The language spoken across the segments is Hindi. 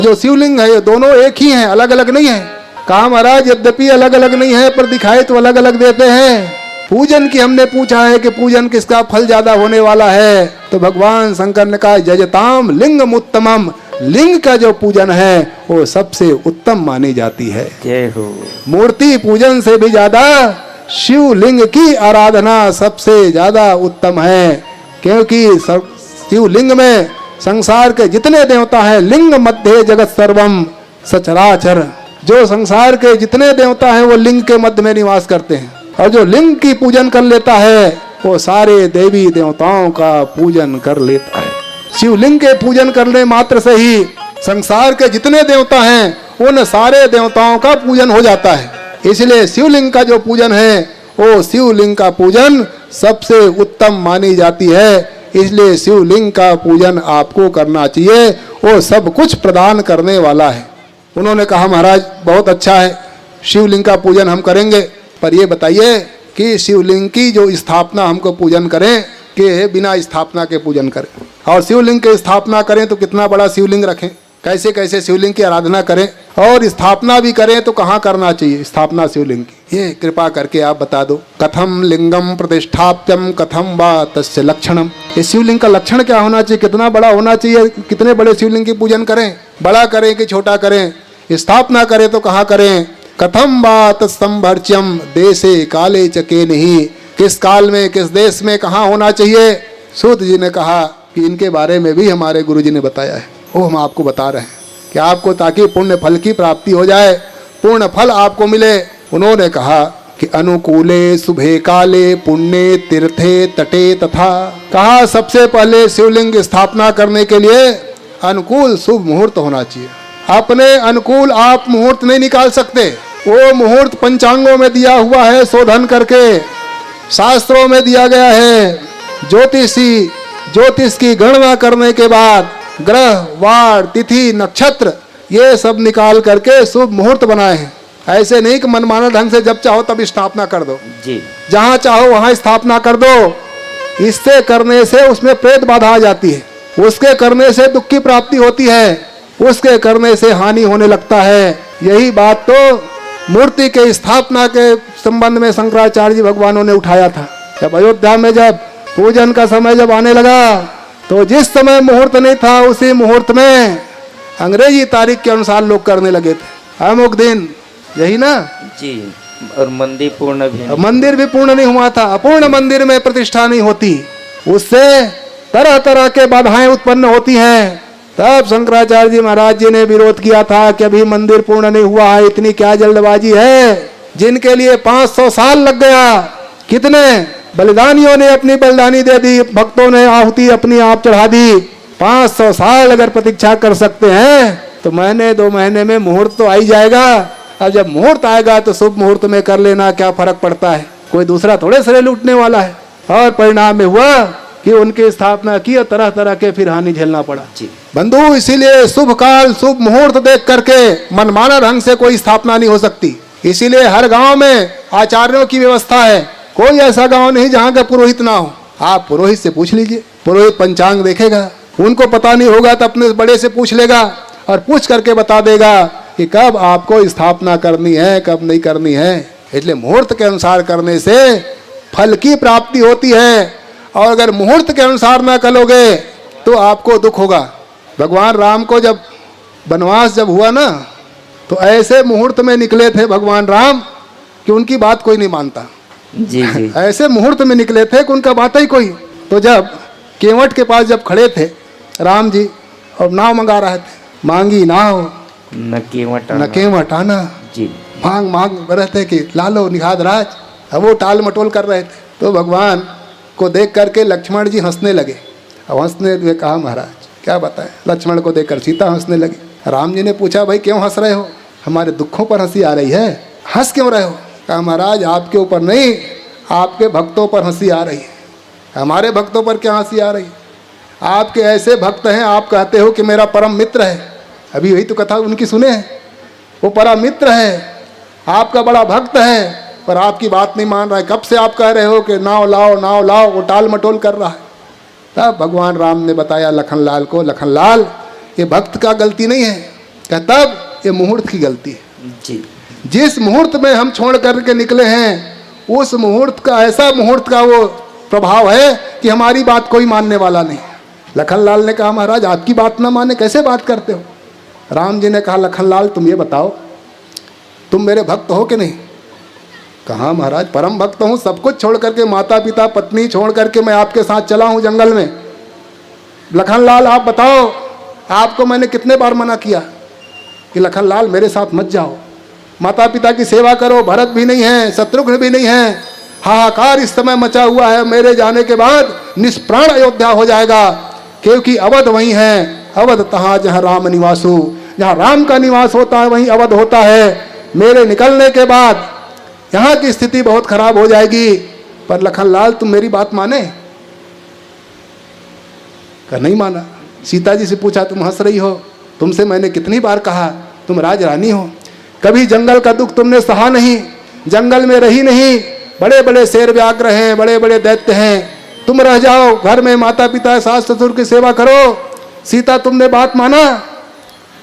जो शिवलिंग है ये दोनों एक ही हैं, अलग अलग नहीं है। कहा महाराज यद्यपि अलग अलग नहीं है पर दिखाई तो अलग अलग देते हैं। पूजन की हमने पूछा है कि पूजन किसका फल ज्यादा होने वाला है, तो भगवान शंकर ने कहा यजताम लिंगम उत्तमम, लिंग का जो पूजन है वो सबसे उत्तम मानी जाती है। जय हो। मूर्ति पूजन से भी ज्यादा शिवलिंग की आराधना सबसे ज्यादा उत्तम है, क्योंकि शिवलिंग में संसार के जितने देवता हैं, लिंग मध्य जगत सर्वम सचराचर, जो संसार के जितने देवता हैं वो लिंग के मध्य में निवास करते हैं, और जो लिंग की पूजन कर लेता है वो सारे देवी देवताओं का पूजन कर लेता है। शिवलिंग के पूजन करने मात्र से ही संसार के जितने देवता हैं उन सारे देवताओं का पूजन हो जाता है। इसलिए शिवलिंग का जो पूजन है वो शिवलिंग का पूजन सबसे उत्तम मानी जाती है। इसलिए शिवलिंग का पूजन आपको करना चाहिए, वो सब कुछ प्रदान करने वाला है। उन्होंने कहा महाराज बहुत अच्छा है, शिवलिंग का पूजन हम करेंगे, पर ये बताइए कि शिवलिंग की जो स्थापना हमको पूजन करें कि बिना स्थापना के पूजन करें, और शिवलिंग की स्थापना करें तो कितना बड़ा शिवलिंग रखें, कैसे कैसे शिवलिंग की आराधना करें, और स्थापना भी करें तो कहाँ करना चाहिए स्थापना शिवलिंग की, ये कृपा करके आप बता दो। कथम लिंगम प्रतिष्ठाप्यम कथम वा तस्य लक्षणम, ये शिवलिंग का लक्षण क्या होना चाहिए, कितना बड़ा होना चाहिए, कितने बड़े शिवलिंग की पूजन करें, बड़ा करें कि छोटा करें, स्थापना करें तो कहाँ करें। कथम वा तत्संभर्च्यम देशे काले चके नहीं, किस काल में किस देश में कहाँ होना चाहिए। सूत जी ने कहा कि इनके बारे में भी हमारे गुरु जी ने बताया है, वो हम आपको बता रहे हैं कि आपको ताकि पुण्य फल की प्राप्ति हो जाए, पूर्ण फल आपको मिले। उन्होंने कहा कि अनुकूले शुभे काले पुण्य तीर्थे तटे तथा, कहा सबसे पहले शिवलिंग स्थापना करने के लिए अनुकूल शुभ मुहूर्त होना चाहिए। अपने अनुकूल आप मुहूर्त नहीं निकाल सकते, वो मुहूर्त पंचांगों में दिया हुआ है, शोधन करके शास्त्रों में दिया गया है। ज्योतिष की गणना करने के बाद ग्रह वार तिथि नक्षत्र ये सब निकाल करके शुभ मुहूर्त बनाए हैं। ऐसे नहीं कि मनमाना ढंग से जब चाहो तब स्थापना कर दो जी, जहां चाहो वहां स्थापना कर दो। इससे करने से उसमें प्रेत बाधा आ जाती है, उसके करने से दुख की प्राप्ति होती है, उसके करने से हानि होने लगता है। यही बात तो मूर्ति के स्थापना के संबंध में शंकराचार्य जी भगवानों ने उठाया था। जब अयोध्या में जब पूजन का समय जब आने लगा तो जिस समय मुहूर्त नहीं था उसी मुहूर्त में अंग्रेजी तारीख के अनुसार लोग करने लगे थे, अमुक दिन, यही ना जी। और मंदिर पूर्ण भी मंदिर भी पूर्ण नहीं हुआ था, अपूर्ण मंदिर में प्रतिष्ठा नहीं होती, उससे तरह तरह के बाधाएं उत्पन्न होती हैं। तब शंकराचार्य जी महाराज जी ने विरोध किया था कि अभी मंदिर पूर्ण नहीं हुआ है, इतनी क्या जल्दबाजी है। जिनके लिए 500 साल लग गया, कितने बलिदानियों ने अपनी बलिदानी दे दी, भक्तों ने आहुति अपनी आप चढ़ा दी। 500 साल अगर प्रतीक्षा कर सकते हैं तो महीने 2 महीने में मुहूर्त तो आ ही जाएगा। अब जब मुहूर्त आएगा तो शुभ मुहूर्त में कर लेना क्या फर्क पड़ता है, कोई दूसरा थोड़े सरे लूटने वाला है। और परिणाम में हुआ कि उनकी स्थापना की और तरह तरह के फिर हानि झेलना पड़ा। बंधु, इसीलिए शुभ काल शुभ मुहूर्त देख करके मनमाना ढंग से कोई स्थापना नहीं हो सकती। इसीलिए हर गांव में आचार्यों की व्यवस्था है, कोई ऐसा गांव नहीं जहाँ का पुरोहित ना हो। आप पुरोहित से पूछ लीजिए, पुरोहित पंचांग देखेगा, उनको पता नहीं होगा तो अपने बड़े से पूछ लेगा और पूछ करके बता देगा कि कब आपको स्थापना करनी है कब नहीं करनी है। इसलिए मुहूर्त के अनुसार करने से फल की प्राप्ति होती है, और अगर मुहूर्त के अनुसार ना करोगे तो आपको दुख होगा। भगवान राम को जब वनवास जब हुआ ना तो ऐसे मुहूर्त में निकले थे भगवान राम कि उनकी बात कोई नहीं मानता। जी जी। ऐसे मुहूर्त में निकले थे कि उनका बात ही कोई। तो जब केवट के पास जब खड़े थे राम जी और नाव मंगा रहे थे, मांगी नाव न केवट आना जी, मांग रहे थे कि लालो निषाद राज। अब वो टाल मटोल कर रहे थे तो भगवान को देख करके लक्ष्मण जी हंसने लगे। अब हंसने हुए कहा महाराज क्या बताएं, लक्ष्मण को देखकर सीता हंसने लगी। राम जी ने पूछा भाई क्यों हंस रहे हो, हमारे दुखों पर हंसी आ रही है, हंस क्यों रहे हो। कहा महाराज आपके ऊपर नहीं, आपके भक्तों पर हंसी आ रही है। हमारे भक्तों पर क्या हंसी आ रही है, आपके ऐसे भक्त हैं, आप कहते हो कि मेरा परम मित्र है, अभी वही तो कथा उनकी सुने हैं, वो परम मित्र है, आपका बड़ा भक्त है, पर आपकी बात नहीं मान रहा है। कब से आप कह रहे हो कि नाव लाओ, वो टाल मटोल कर रहा है। तब भगवान राम ने बताया लखनलाल को, लखनलाल ये भक्त का गलती नहीं है, क्या तब ये मुहूर्त की गलती है। जी जिस मुहूर्त में हम छोड़ करके निकले हैं उस मुहूर्त का, ऐसा मुहूर्त का वो प्रभाव है कि हमारी बात कोई मानने वाला नहीं। लखनलाल ने कहा महाराज आपकी बात ना माने कैसे बात करते हो। राम जी ने कहा लखनलाल तुम ये बताओ तुम मेरे भक्त हो कि नहीं। कहा महाराज परम भक्त हूँ, सब कुछ छोड़ करके, माता पिता पत्नी छोड़ करके मैं आपके साथ चला हूँ जंगल में। लखनलाल आप बताओ आपको मैंने कितने बार मना किया कि लखनलाल मेरे साथ मत जाओ, माता पिता की सेवा करो। भरत भी नहीं है, शत्रुघ्न भी नहीं है, हाहाकार इस समय मचा हुआ है, मेरे जाने के बाद निष्प्राण अयोध्या हो जाएगा, क्योंकि अवध वही है, अवध तहाँ जहाँ राम निवासु, जहाँ राम का निवास होता है वहीं अवध होता है। मेरे निकलने के बाद यहाँ की स्थिति बहुत खराब हो जाएगी। पर लखनलाल तुम मेरी बात माने। कहा नहीं माना। सीता जी से पूछा तुम हंस रही हो, तुमसे मैंने कितनी बार कहा तुम राजरानी हो, कभी जंगल का दुख तुमने सहा नहीं, जंगल में रही नहीं, बड़े बड़े शेर व्याघ्र हैं, बड़े बड़े दैत्य हैं, तुम रह जाओ घर में, माता पिता सास ससुर की सेवा करो। सीता तुमने बात माना।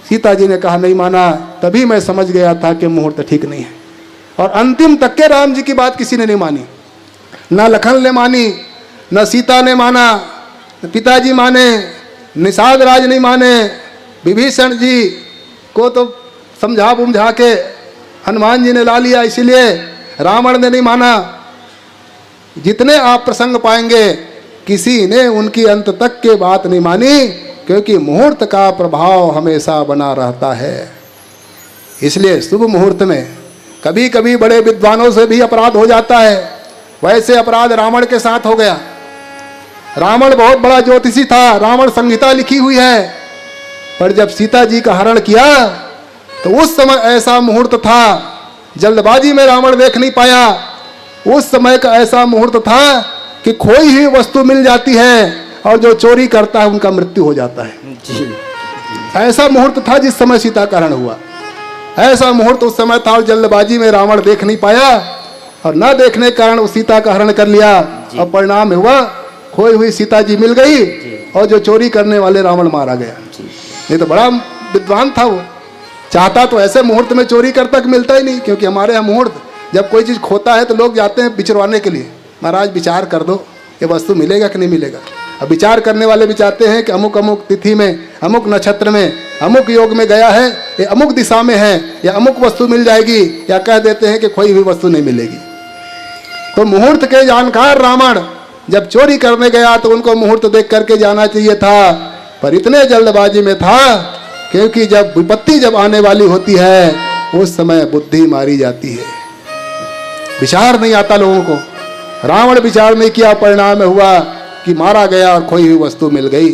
सीता जी ने कहा नहीं माना। तभी मैं समझ गया था कि मुहूर्त ठीक नहीं है। और अंतिम तक के राम जी की बात किसी ने नहीं मानी, ना लखन ने मानी, न सीता ने माना, पिताजी माने, निषाद राज नहीं माने, विभीषण जी को तो समझा बुझा के हनुमान जी ने ला लिया, इसीलिए रावण ने नहीं माना। जितने आप प्रसंग पाएंगे किसी ने उनकी अंत तक के बात नहीं मानी, क्योंकि मुहूर्त का प्रभाव हमेशा बना रहता है। इसलिए शुभ मुहूर्त में कभी कभी बड़े विद्वानों से भी अपराध हो जाता है। वैसे अपराध रावण के साथ हो गया। रावण बहुत बड़ा ज्योतिषी था, रावण संहिता लिखी हुई है, पर जब सीता जी का हरण किया तो उस समय ऐसा मुहूर्त था, जल्दबाजी में रावण देख नहीं पाया। उस समय का ऐसा मुहूर्त था कि खोई हुई वस्तु मिल जाती है और जो चोरी करता है उनका मृत्यु हो जाता है। जी ऐसा मुहूर्त था जिस समय सीता का हरण हुआ। ऐसा मुहूर्त उस समय था और जल्दबाजी में रावण देख नहीं पाया और न देखने के कारण उस सीता का हरण कर लिया और परिणाम हुआ खोई हुई सीता जी मिल गई और जो चोरी करने वाले रावण मारा गया। ये तो बड़ा विद्वान था, वो चाहता तो ऐसे मुहूर्त में चोरी करता कि मिलता ही नहीं। क्योंकि हमारे यहाँ मुहूर्त जब कोई चीज़ खोता है तो लोग जाते हैं बिचरवाने के लिए, महाराज विचार कर दो ये वस्तु मिलेगा कि नहीं मिलेगा। अब विचार करने वाले विचारते हैं कि अमुक अमुक तिथि में, अमुक नक्षत्र में, अमुक योग में गया है, ये अमुक दिशा में है, या अमुक वस्तु मिल जाएगी, या कह देते हैं कि खोई हुई वस्तु नहीं मिलेगी। तो मुहूर्त के जानकार रावण जब चोरी करने गया तो उनको मुहूर्त देख करके जाना चाहिए था, पर इतने जल्दबाजी में था क्योंकि जब विपत्ति जब आने वाली होती है उस समय बुद्धि मारी जाती है, विचार नहीं आता लोगों को। रावण विचार नहीं किया, परिणाम हुआ कि मारा गया और खोई हुई वस्तु मिल गई।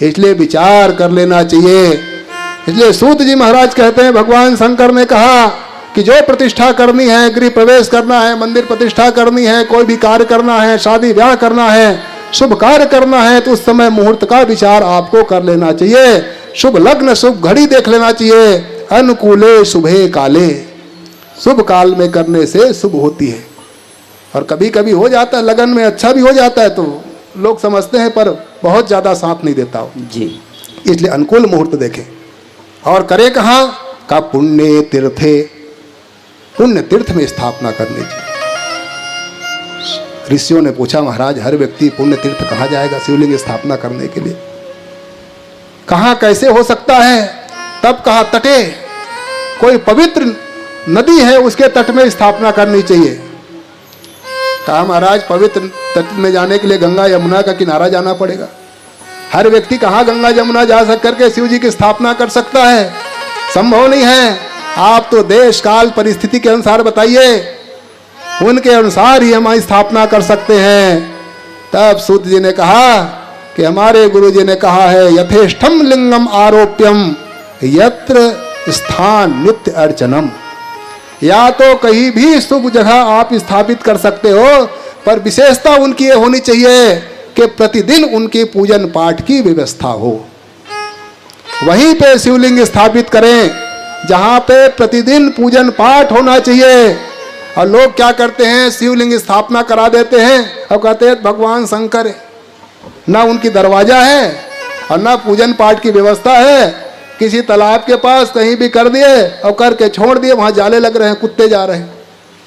इसलिए विचार कर लेना चाहिए। इसलिए सूत जी महाराज कहते हैं भगवान शंकर ने कहा कि जो प्रतिष्ठा करनी है, गृह प्रवेश करना है, मंदिर प्रतिष्ठा करनी है, कोई भी कार्य करना है, शादी ब्याह करना है, शुभ कार्य करना है, तो उस समय मुहूर्त का विचार आपको कर लेना चाहिए। शुभ लग्न शुभ घड़ी देख लेना चाहिए। अनुकूले शुभे काले, शुभ काल में करने से शुभ होती है। और कभी कभी हो जाता है लगन में अच्छा भी हो जाता है, तो लोग समझते हैं पर बहुत ज्यादा साथ नहीं देता हो जी। इसलिए अनुकूल मुहूर्त देखें। और करे कहाँ का पुण्य तीर्थे, पुण्य तीर्थ में स्थापना करनी चाहिए। ऋषियों ने पूछा महाराज हर व्यक्ति पुण्य तीर्थ कहाँ जाएगा शिवलिंग स्थापना करने के लिए, कहाँ कैसे हो सकता है। तब कहा तटे, कोई पवित्र नदी है उसके तट में स्थापना करनी चाहिए। कहा महाराज पवित्र तट में जाने के लिए गंगा यमुना का किनारा जाना पड़ेगा। हर व्यक्ति कहाँ गंगा यमुना जा सक करके शिव जी की स्थापना कर सकता है, संभव नहीं है। आप तो देश काल परिस्थिति के अनुसार बताइए, उनके अनुसार ही हम स्थापना कर सकते हैं। तब सूत जी ने कहा कि हमारे गुरु जी ने कहा है यथेष्टम लिंगम आरोप्यम यत्र स्थान नित्य अर्चनम। या तो कहीं भी शुभ जगह आप स्थापित कर सकते हो, पर विशेषता उनकी ये होनी चाहिए कि प्रतिदिन उनके पूजन पाठ की व्यवस्था हो। वहीं पे शिवलिंग स्थापित करें जहां पे प्रतिदिन पूजन पाठ होना चाहिए। और लोग क्या करते हैं, शिवलिंग स्थापना करा देते हैं और कहते हैं भगवान शंकर है, ना उनकी दरवाजा है और ना पूजन पाठ की व्यवस्था है, किसी तालाब के पास कहीं भी कर दिए और करके छोड़ दिए, वहाँ जाले लग रहे हैं, कुत्ते जा रहे हैं,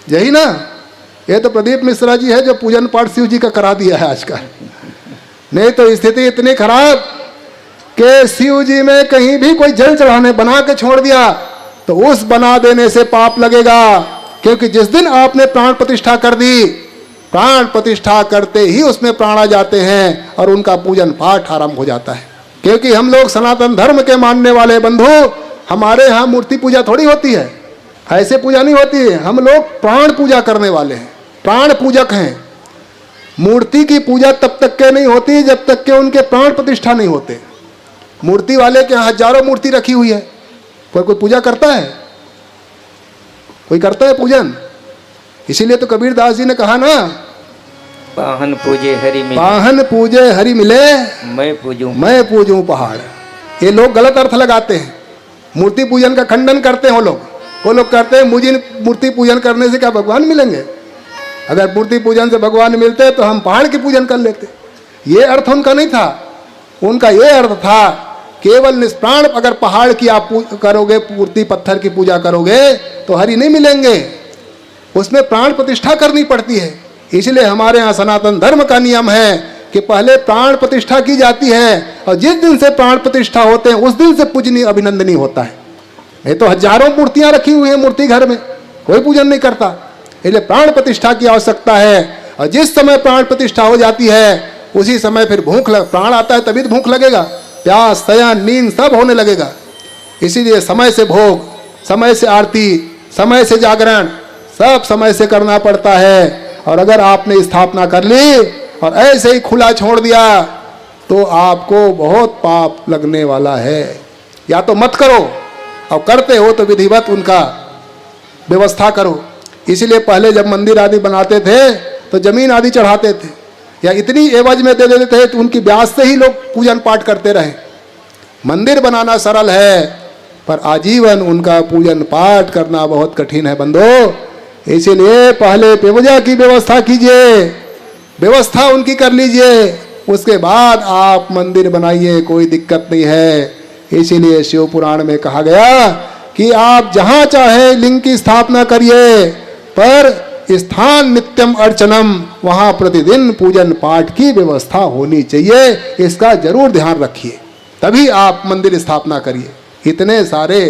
यही ना। ये तो प्रदीप मिश्रा जी है जो पूजन पाठ शिव जी का करा दिया है आज का। नहीं तो स्थिति इतनी खराब कि शिव जी में कहीं भी कोई जल चढ़ाने बना के छोड़ दिया तो उस बना देने से पाप लगेगा, क्योंकि जिस दिन आपने प्राण प्रतिष्ठा कर दी, प्राण प्रतिष्ठा करते ही उसमें प्राण आ जाते हैं और उनका पूजन पाठ आरंभ हो जाता है। क्योंकि हम लोग सनातन धर्म के मानने वाले बंधु, हमारे यहाँ मूर्ति पूजा थोड़ी होती है, ऐसे पूजा नहीं होती है। हम लोग प्राण पूजा करने वाले हैं, प्राण पूजक हैं। मूर्ति की पूजा तब तक के नहीं होती जब तक के उनके प्राण प्रतिष्ठा नहीं होते। मूर्ति वाले के यहाँ हजारों मूर्ति रखी हुई है, पर कोई पूजा करता है? कोई करता है पूजन? इसीलिए तो कबीरदास जी ने कहा ना, पाहन पूजे हरि मिले, पाहन पूजे हरि मिले, मैं पूजूं पहाड़। ये लोग गलत अर्थ लगाते हैं, मूर्ति पूजन का खंडन करते हैं वो लोग कहते हैं मुझे मूर्ति पूजन करने से क्या भगवान मिलेंगे? अगर मूर्ति पूजन से भगवान मिलते तो हम पहाड़ की पूजन कर लेते। ये अर्थ उनका नहीं था। उनका ये अर्थ था केवल निष्प्राण अगर पहाड़ की आप करोगे, मूर्ति पत्थर की पूजा करोगे तो हरि नहीं मिलेंगे, उसमें प्राण प्रतिष्ठा करनी पड़ती है। इसलिए हमारे यहाँ सनातन धर्म का नियम है कि पहले प्राण प्रतिष्ठा की जाती है और जिस दिन से प्राण प्रतिष्ठा होते हैं उस दिन से पूजनीय अभिनंदनीय होता है। नहीं तो हजारों मूर्तियां रखी हुई हैं मूर्ति घर में, कोई पूजन नहीं करता। इसलिए प्राण प्रतिष्ठा की आवश्यकता है और जिस समय प्राण प्रतिष्ठा हो जाती है उसी समय फिर प्राण आता है तभी तो भूख लगेगा, प्यास, शयन, नींद सब होने लगेगा। इसीलिए समय से भोग, समय से आरती, समय से जागरण सब समय से करना पड़ता है। और अगर आपने स्थापना कर ली और ऐसे ही खुला छोड़ दिया तो आपको बहुत पाप लगने वाला है। या तो मत करो और करते हो तो विधिवत उनका व्यवस्था करो। इसीलिए पहले जब मंदिर आदि बनाते थे तो जमीन आदि चढ़ाते थे या इतनी एवज में दे देते थे तो उनकी ब्याज से ही लोग पूजन पाठ करते रहे। मंदिर बनाना सरल है पर आजीवन उनका पूजन पाठ करना बहुत कठिन है बंधो। इसीलिए पहले पूजा की व्यवस्था कीजिए, व्यवस्था उनकी कर लीजिए, उसके बाद आप मंदिर बनाइए, कोई दिक्कत नहीं है। इसीलिए शिव पुराण में कहा गया कि आप जहाँ चाहे लिंग की स्थापना करिए पर स्थान नित्यम अर्चनम, वहाँ प्रतिदिन पूजन पाठ की व्यवस्था होनी चाहिए। इसका जरूर ध्यान रखिए, तभी आप मंदिर स्थापना करिए। इतने सारे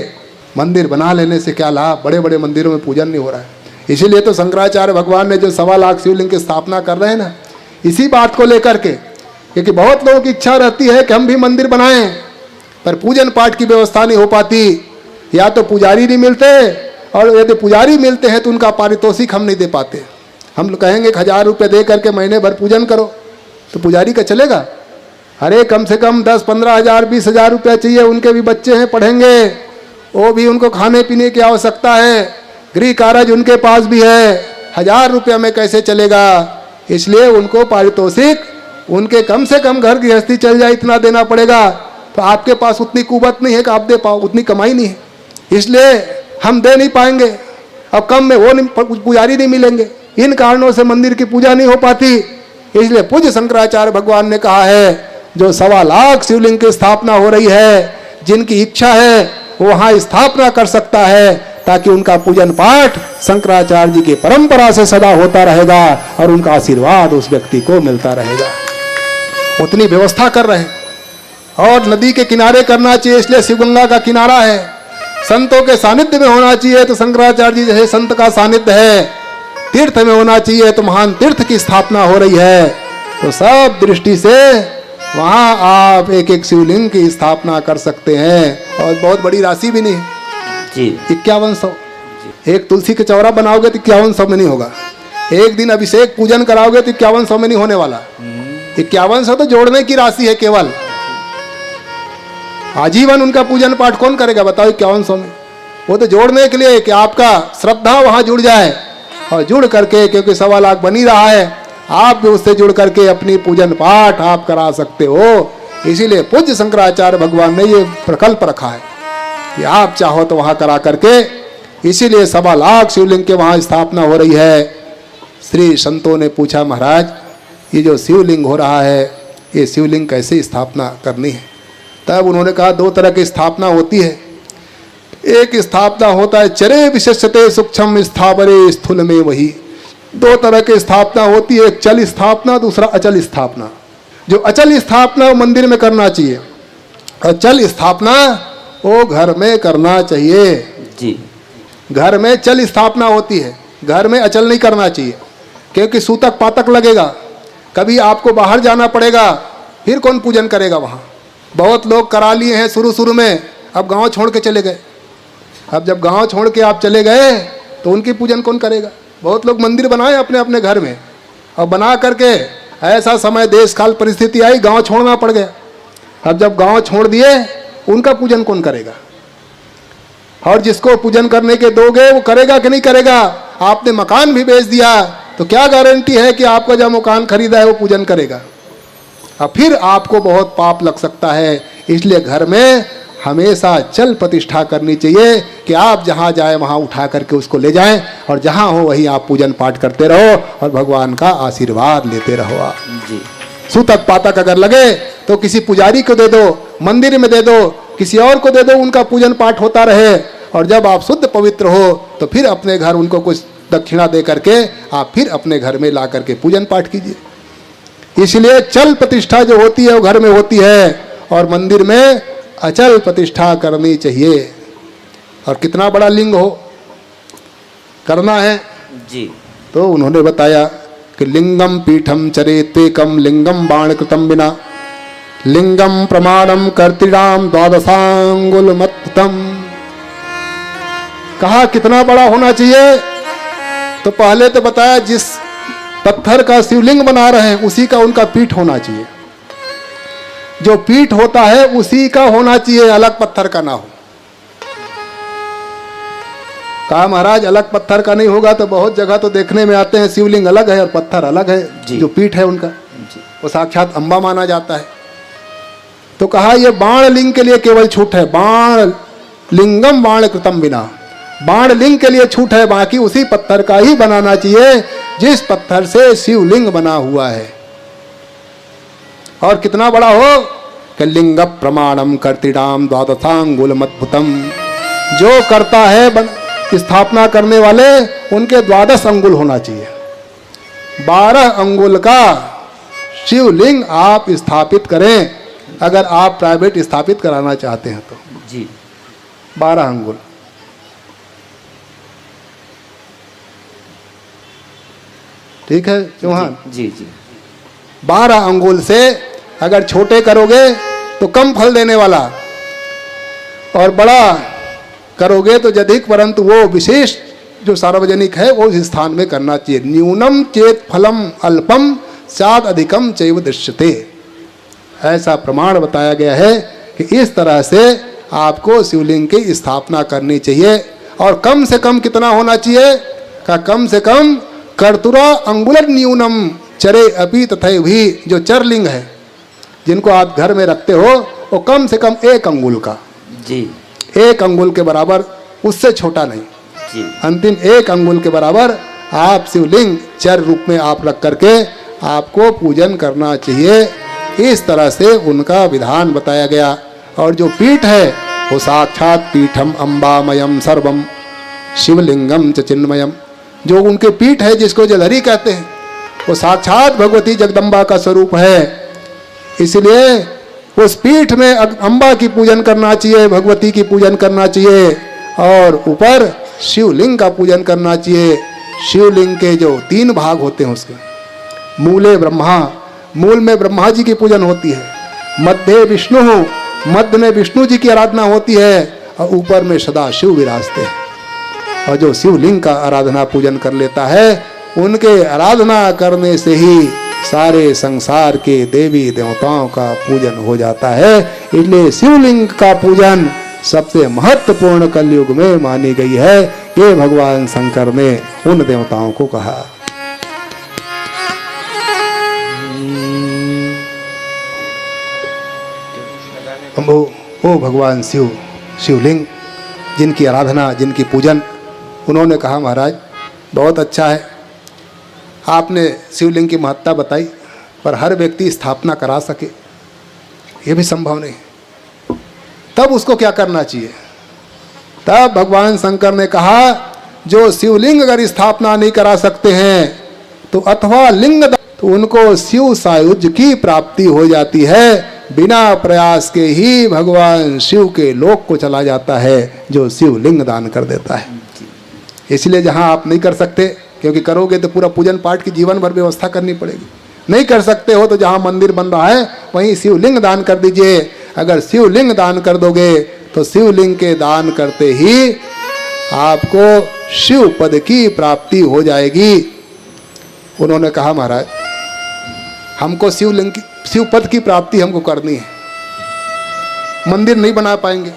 मंदिर बना लेने से क्या लाभ? बड़े बड़े मंदिरों में पूजन नहीं हो रहा है। इसीलिए तो शंकराचार्य भगवान ने जो 1.25 लाख शिवलिंग की स्थापना कर रहे हैं ना, इसी बात को लेकर के, क्योंकि बहुत लोगों की इच्छा रहती है कि हम भी मंदिर बनाएं पर पूजन पाठ की व्यवस्था नहीं हो पाती, या तो पुजारी नहीं मिलते और यदि पुजारी मिलते हैं तो उनका पारितोषिक हम नहीं दे पाते। हम लोग कहेंगे 1000 रुपये दे करके महीने भर पूजन करो तो पुजारी का चलेगा? अरे कम से कम 10-15 हज़ार 20 हज़ार रुपया चाहिए। उनके भी बच्चे हैं, पढ़ेंगे, वो भी उनको खाने पीने की आवश्यकता है, गृह कार्य उनके पास भी है। 1000 रुपया में कैसे चलेगा? इसलिए उनको पारितोषिक उनके कम से कम घर गृहस्थी चल जाए इतना देना पड़ेगा। तो आपके पास उतनी कुवत नहीं है कि आप दे पाओ, उतनी कमाई नहीं है, इसलिए हम दे नहीं पाएंगे। अब कम में वो नहीं, पुजारी नहीं मिलेंगे, इन कारणों से मंदिर की पूजा नहीं हो पाती। इसलिए पूज्य शंकराचार्य भगवान ने कहा है जो 1.25 लाख शिवलिंग की स्थापना हो रही है, जिनकी इच्छा है वो वहाँ स्थापना कर सकता है ताकि उनका पूजन पाठ शंकराचार्य जी की परंपरा से सदा होता रहेगा और उनका आशीर्वाद उस व्यक्ति को मिलता रहेगा। उतनी व्यवस्था कर रहे हैं। और नदी के किनारे करना चाहिए, इसलिए शिवगंगा का किनारा है। संतों के सानिध्य में होना चाहिए तो शंकराचार्य जी जैसे संत का सानिध्य है। तीर्थ में होना चाहिए तो महान तीर्थ की स्थापना हो रही है। तो सब दृष्टि से वहाँ आप एक एक शिवलिंग की स्थापना कर सकते हैं और बहुत बड़ी राशि भी नहीं है जी। 5100। एक तुलसी के चौरा बनाओगे तो 5100 में नहीं होगा। एक दिन अभिषेक पूजन कराओगे तो 5100 में नहीं होने वाला। 5100 तो जोड़ने की राशि है केवल। आजीवन उनका पूजन पाठ कौन करेगा बताओ 5100 में? वो तो जोड़ने के लिए कि आपका श्रद्धा वहाँ जुड़ जाए और जुड़ करके, क्योंकि 1.25 लाख बनी रहा है, आप भी उससे जुड़ करके अपनी पूजन पाठ आप करा सकते हो। इसीलिए पूज्य शंकराचार्य भगवान ने ये प्रकल्प रखा है कि आप चाहो तो वहाँ करा करके, इसीलिए 1.25 लाख शिवलिंग के वहाँ स्थापना हो रही है। श्री संतों ने पूछा महाराज ये जो शिवलिंग हो रहा है ये शिवलिंग कैसे स्थापना करनी है? तब उन्होंने कहा 2 तरह की स्थापना होती है। एक स्थापना होता है चरे विशेषते सूक्ष्म स्थावरे स्थूल में, वही 2 तरह की स्थापना होती है, एक चल स्थापना, दूसरा अचल स्थापना। जो अचल स्थापना वो मंदिर में करना चाहिए, अचल स्थापना वो घर में करना चाहिए जी। घर में चल स्थापना होती है, घर में अचल नहीं करना चाहिए, क्योंकि सूतक पातक लगेगा, कभी आपको बाहर जाना पड़ेगा, फिर कौन पूजन करेगा वहाँ। बहुत लोग करा लिए हैं शुरू में, अब गांव छोड़ के चले गए। अब जब गांव छोड़ के आप चले गए तो उनकी पूजन कौन करेगा। बहुत लोग मंदिर बनाए अपने अपने घर में, और बना करके ऐसा समय देश काल परिस्थिति आई, गांव छोड़ना पड़ गया। अब जब गांव छोड़ दिए, उनका पूजन कौन करेगा। और जिसको पूजन करने के दोगे वो करेगा कि नहीं करेगा। आपने मकान भी बेच दिया तो क्या गारंटी है कि आपका जो मकान खरीदा है वो पूजन करेगा। अब फिर आपको बहुत पाप लग सकता है। इसलिए घर में हमेशा चल प्रतिष्ठा करनी चाहिए कि आप जहाँ जाए वहाँ उठा करके उसको ले जाएं, और जहाँ हो वहीं आप पूजन पाठ करते रहो और भगवान का आशीर्वाद लेते रहो आप जी। सूतक पातक अगर लगे तो किसी पुजारी को दे दो, मंदिर में दे दो, किसी और को दे दो, उनका पूजन पाठ होता रहे। और जब आप शुद्ध पवित्र हो तो फिर अपने घर उनको कुछ दक्षिणा दे करके आप फिर अपने घर में ला करके पूजन पाठ कीजिए। इसलिए चल प्रतिष्ठा जो होती है वो घर में होती है, और मंदिर में अचल प्रतिष्ठा करनी चाहिए। और कितना बड़ा लिंग हो करना है जी। तो उन्होंने बताया कि लिंगम पीठम चरेत्वेकम लिंगम बाणकृतम विना लिंगम प्रमाणम कर्तिराम द्वादशांगुलमत्तम। कहा कितना बड़ा होना चाहिए। तो पहले तो बताया जिस पत्थर का शिवलिंग बना रहे हैं उसी का उनका पीठ होना चाहिए। जो पीठ होता है उसी का होना चाहिए, अलग पत्थर का ना हो। कहा महाराज अलग पत्थर का नहीं होगा तो बहुत जगह तो देखने में आते हैं शिवलिंग अलग है और पत्थर अलग है, जो पीठ है उनका वो साक्षात अम्बा माना जाता है। तो कहा ये बाण लिंग के लिए केवल छूट है, बाण लिंगम बाण कृतम बिना, बाण लिंग के लिए छूट है, बाकी उसी पत्थर का ही बनाना चाहिए जिस पत्थर से शिवलिंग बना हुआ है। और कितना बड़ा हो कि लिंग प्रमाणम कर्तिडाम द्वादशांगुलमद्भुतम। जो करता है स्थापना करने वाले उनके 12 अंगुल होना चाहिए। 12 अंगुल का शिवलिंग आप स्थापित करें, अगर आप प्राइवेट स्थापित कराना चाहते हैं तो जी। 12 अंगुल। ठीक है चौहान जी जी। 12 अंगुल से अगर छोटे करोगे तो कम फल देने वाला, और बड़ा करोगे तो अधिक, परंतु वो विशेष जो सार्वजनिक है वो उस स्थान में करना चाहिए। न्यूनम चेत फलम अल्पम स्याद अधिकम चैव दृश्यते। ऐसा प्रमाण बताया गया है कि इस तरह से आपको शिवलिंग की स्थापना करनी चाहिए। और कम से कम कितना होना चाहिए का कम से कम कर्तुरा अंगुल न्यूनम चरे अपि तथा भी। जो चरलिंग है जिनको आप घर में रखते हो वो कम से कम 1 अंगुल का जी। 1 अंगुल के बराबर, उससे छोटा नहीं जी। अंतिम 1 अंगुल के बराबर आप शिवलिंग चर रूप में आप रख करके आपको पूजन करना चाहिए। इस तरह से उनका विधान बताया गया। और जो पीठ है वो साक्षात पीठम अम्बामयम सर्वम शिवलिंगम च चिन्मयम। जो उनके पीठ है जिसको जलहरी कहते हैं वो साक्षात भगवती जगदम्बा का स्वरूप है। इसलिए उस पीठ में अम्बा की पूजन करना चाहिए, भगवती की पूजन करना चाहिए, और ऊपर शिवलिंग का पूजन करना चाहिए। शिवलिंग के जो 3 भाग होते हैं उसके मूले ब्रह्मा, मूल में ब्रह्मा जी की पूजन होती है, मध्य विष्णु, मध्य में विष्णु जी की आराधना होती है, और ऊपर में सदा शिव विराजते हैं। और जो शिवलिंग का आराधना पूजन कर लेता है उनके आराधना करने से ही सारे संसार के देवी देवताओं का पूजन हो जाता है। इसलिए शिवलिंग का पूजन सबसे महत्वपूर्ण कलयुग में मानी गई है। ये भगवान शंकर ने उन देवताओं को कहा। ओ भगवान शिव, शिवलिंग जिनकी आराधना, जिनकी पूजन, उन्होंने कहा महाराज बहुत अच्छा है, आपने शिवलिंग की महत्ता बताई, पर हर व्यक्ति स्थापना करा सके ये भी संभव नहीं। तब उसको क्या करना चाहिए? तब भगवान शंकर ने कहा जो शिवलिंग अगर स्थापना नहीं करा सकते हैं तो अथवा लिंग तो उनको शिव सायुज्य की प्राप्ति हो जाती है। बिना प्रयास के ही भगवान शिव के लोक को चला जाता है जो शिवलिंग दान कर देता है। इसलिए जहां आप नहीं कर सकते, क्योंकि करोगे तो पूरा पूजन पाठ की जीवन भर व्यवस्था करनी पड़ेगी, नहीं कर सकते हो तो जहां मंदिर बन रहा है वहीं शिवलिंग दान कर दीजिए। अगर शिवलिंग दान कर दोगे तो शिवलिंग के दान करते ही आपको शिव पद की प्राप्ति हो जाएगी। उन्होंने कहा महाराज हमको शिवलिंग की शिव पद की प्राप्ति हमको करनी है, मंदिर नहीं बना पाएंगे,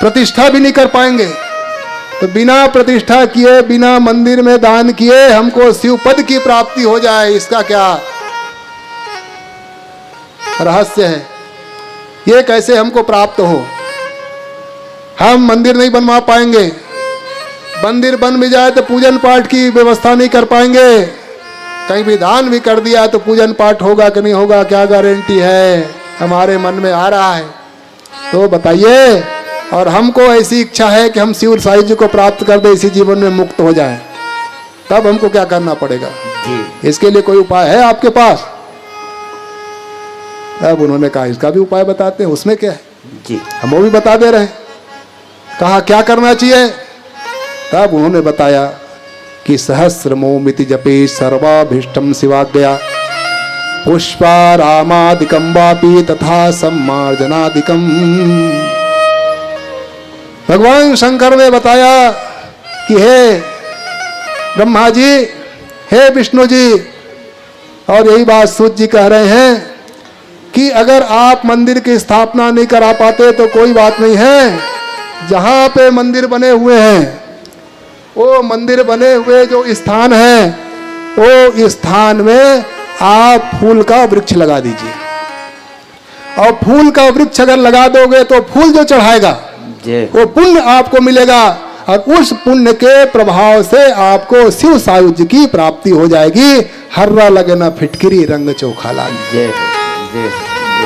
प्रतिष्ठा भी नहीं कर पाएंगे, तो बिना प्रतिष्ठा किए बिना मंदिर में दान किए हमको शिव पद की प्राप्ति हो जाए, इसका क्या रहस्य है? ये कैसे हमको प्राप्त हो? हम मंदिर नहीं बनवा पाएंगे, मंदिर बन भी जाए तो पूजन पाठ की व्यवस्था नहीं कर पाएंगे, कहीं भी दान भी कर दिया तो पूजन पाठ होगा कि नहीं होगा क्या गारंटी है? हमारे मन में आ रहा है तो बताइए। और हमको ऐसी इच्छा है कि हम शिव सायुज्य को प्राप्त कर दे, इसी जीवन में मुक्त हो जाए, तब हमको क्या करना पड़ेगा जी? इसके लिए कोई उपाय है आपके पास? अब उन्होंने कहा इसका भी उपाय बताते हैं, उसमें क्या है जी, हम वो भी बता दे रहे हैं। कहा क्या करना चाहिए? तब उन्होंने बताया कि सहस्रमोमिति जपे सर्वाभीष्टम शिवाज्ञया पुष्पारामादिकं वापि तथा सम्मार्जनादिकं। भगवान शंकर ने बताया कि हे ब्रह्मा जी, हे विष्णु जी, और यही बात सूत जी कह रहे हैं कि अगर आप मंदिर की स्थापना नहीं करा पाते तो कोई बात नहीं है, जहां पे मंदिर बने हुए हैं वो मंदिर बने हुए जो स्थान है वो स्थान में आप फूल का वृक्ष लगा दीजिए, और फूल का वृक्ष अगर लगा दोगे तो फूल जो चढ़ाएगा वो पुण्य आपको मिलेगा, और उस पुण्य के प्रभाव से आपको शिव सायुज्य की प्राप्ति हो जाएगी। हर्रा लगे ना फिटकिरी रंग चोखा लागे।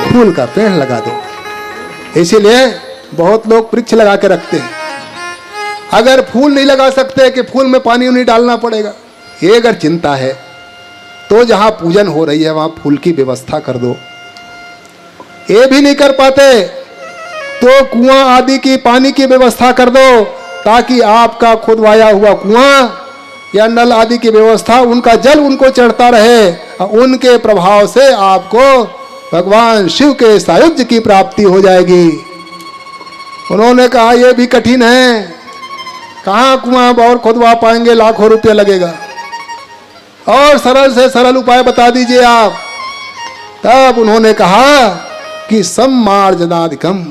फूल का पेड़ लगा दो। इसीलिए बहुत लोग वृक्ष लगा के रखते हैं। अगर फूल नहीं लगा सकते कि फूल में पानी नहीं डालना पड़ेगा, ये अगर चिंता है तो जहां पूजन हो रही है वहां फूल की व्यवस्था कर दो। ये भी नहीं कर पाते तो कुआं आदि की पानी की व्यवस्था कर दो, ताकि आपका खुदवाया हुआ कुआं या नल आदि की व्यवस्था, उनका जल उनको चढ़ता रहे, और उनके प्रभाव से आपको भगवान शिव के सायुज्य की प्राप्ति हो जाएगी। उन्होंने कहा यह भी कठिन है, कहाँ कुआं और खुदवा पाएंगे, लाखों रुपये लगेगा, और सरल से सरल उपाय बता दीजिए आप। तब उन्होंने कहा कि सम्मार्जनादिकम,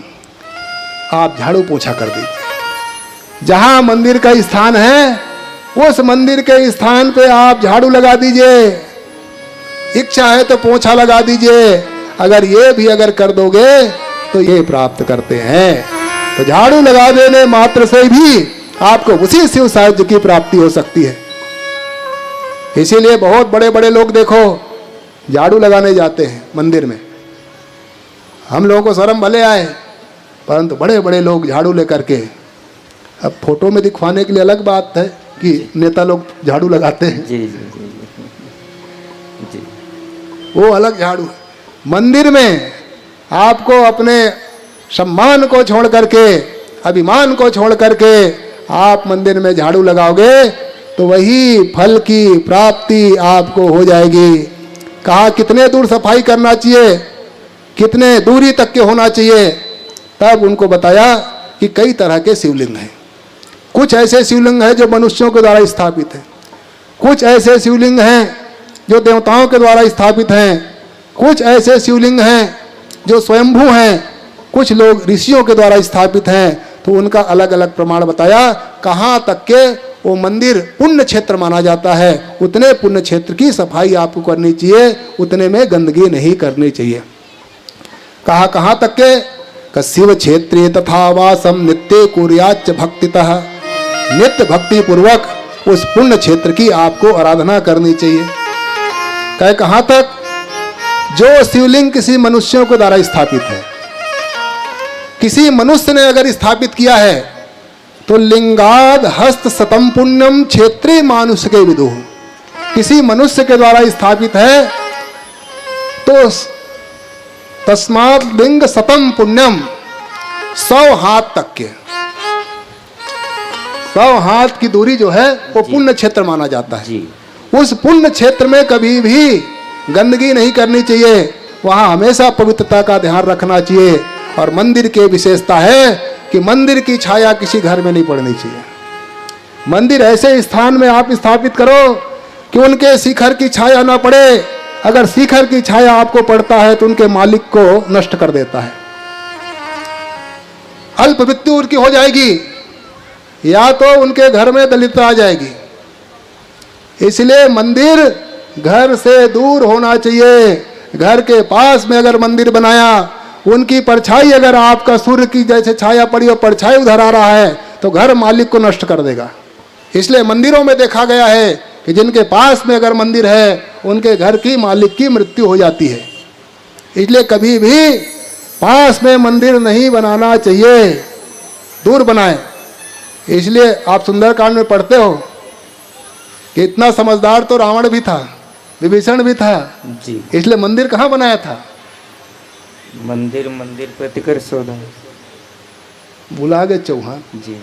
आप झाड़ू पोछा कर दीजिए। जहां मंदिर का स्थान है उस मंदिर के स्थान पे आप झाड़ू लगा दीजिए, इच्छा है तो पोछा लगा दीजिए। अगर ये भी अगर कर दोगे तो ये प्राप्त करते हैं। तो झाड़ू लगा देने मात्र से भी आपको उसी शिव सायुज्य की प्राप्ति हो सकती है। इसीलिए बहुत बड़े बड़े लोग देखो झाड़ू लगाने जाते हैं मंदिर में। हम लोगों को शर्म भले आए, परंतु बड़े बड़े लोग झाड़ू लेकर के, अब फोटो में दिखवाने के लिए अलग बात है कि नेता लोग झाड़ू लगाते हैं, जी, जी, जी, जी। वो अलग झाड़ू। मंदिर में आपको अपने सम्मान को छोड़ करके, अभिमान को छोड़ करके आप मंदिर में झाड़ू लगाओगे तो वही फल की प्राप्ति आपको हो जाएगी। कहा कितने दूर सफाई करना चाहिए, कितने दूरी तक के होना चाहिए। तब उनको बताया कि कई तरह के शिवलिंग हैं। कुछ ऐसे शिवलिंग हैं जो मनुष्यों के द्वारा स्थापित हैं, कुछ ऐसे शिवलिंग हैं जो देवताओं के द्वारा स्थापित हैं, कुछ ऐसे शिवलिंग हैं जो स्वयंभू हैं, कुछ लोग ऋषियों के द्वारा स्थापित हैं। तो उनका अलग अलग प्रमाण बताया। कहाँ तक के वो मंदिर पुण्य क्षेत्र माना जाता है, उतने पुण्य क्षेत्र की सफाई आपको करनी चाहिए, उतने में गंदगी नहीं करनी चाहिए। कहा कहाँ तक के शिव क्षेत्रे तथा वासम नित्य कुर्याच भक्तितः, नित्य भक्ति पूर्वक उस पुण्य क्षेत्र की आपको आराधना करनी चाहिए। कहे कहाँ तक, जो शिवलिंग किसी मनुष्यों के द्वारा स्थापित है, किसी मनुष्य ने अगर स्थापित किया है तो लिंगाद हस्त सतम पुण्यम क्षेत्रे मानुष के विदुः, किसी मनुष्य के द्वारा स्थापित है तो तस्मात् लिंग सतम पुण्यम, 100 हाथ तक के, 100 हाथ की दूरी जो है वो पुण्य क्षेत्र माना जाता है। जी उस पुण्य क्षेत्र में कभी भी गंदगी नहीं करनी चाहिए, वहां हमेशा पवित्रता का ध्यान रखना चाहिए। और मंदिर की विशेषता है कि मंदिर की छाया किसी घर में नहीं पड़नी चाहिए। मंदिर ऐसे स्थान में आप स्थापित करो कि उनके शिखर की छाया ना पड़े। अगर शिखर की छाया आपको पड़ता है तो उनके मालिक को नष्ट कर देता है, अल्प मृत्यु उनकी हो जाएगी, या तो उनके घर में दलितता आ जाएगी। इसलिए मंदिर घर से दूर होना चाहिए। घर के पास में अगर मंदिर बनाया, उनकी परछाई अगर आपका सूर्य की जैसे छाया पड़ी और परछाई उधर आ रहा है तो घर मालिक को नष्ट कर देगा। इसलिए मंदिरों में देखा गया है कि जिनके पास में अगर मंदिर है उनके घर की मालिक की मृत्यु हो जाती है। इसलिए कभी भी पास में मंदिर नहीं बनाना चाहिए, दूर बनाएं। इसलिए आप सुंदरकांड में पढ़ते हो कि इतना समझदार तो रावण भी था, विभीषण भी था। जी इसलिए मंदिर कहाँ बनाया था? मंदिर प्रतिकर शोधन। भुला गए चौहान। जी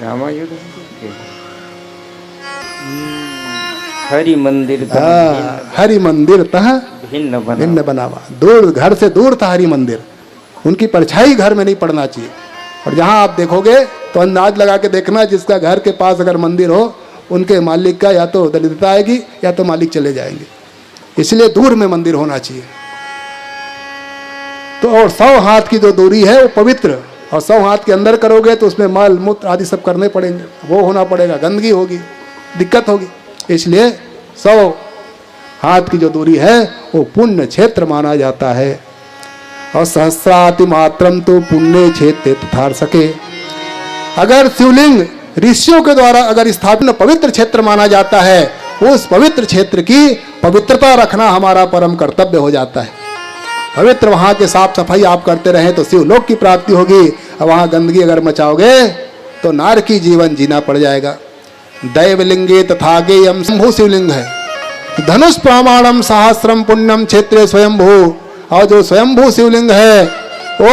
रामायुध हरि मंदिर हरि मंदिर तह भिन्न बनावा। दूर, घर से दूर था हरि मंदिर, उनकी परछाई घर में नहीं पड़ना चाहिए। और जहाँ आप देखोगे तो अंदाज लगा के देखना, जिसका घर के पास अगर मंदिर हो उनके मालिक का या तो दलितता आएगी या तो मालिक चले जाएंगे। इसलिए दूर में मंदिर होना चाहिए। तो और 100 हाथ की जो दूरी है वो पवित्र, और 100 हाथ के अंदर करोगे तो उसमें मल मूत्र आदि सब करने पड़ेंगे, वो होना पड़ेगा, गंदगी होगी, दिक्कत होगी। इसलिए 100 हाथ की जो दूरी है वो पुण्य क्षेत्र माना जाता है। और सहस्राति मात्रम तो पुण्य क्षेत्र तथार सके। अगर शिवलिंग ऋषियों के द्वारा अगर स्थापित पवित्र क्षेत्र माना जाता है, उस पवित्र क्षेत्र की पवित्रता रखना हमारा परम कर्तव्य हो जाता है। पवित्र वहां के साफ सफाई आप करते रहे तो शिवलोक की प्राप्ति होगी। और वहां गंदगी अगर मचाओगे तो नारकी जीवन जीना पड़ जाएगा। दैवलिंगे तथा गेयम शंभु शिवलिंग है। धनुष प्रमाणम सहस्रम पुण्यम क्षेत्रे स्वयंभू। और जो स्वयंभू शिवलिंग है वो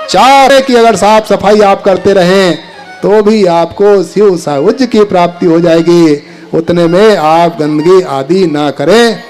4 की अगर साफ सफाई आप करते रहें तो भी आपको शिव सायुज्य की प्राप्ति हो जाएगी। उतने में आप गंदगी आदि ना करें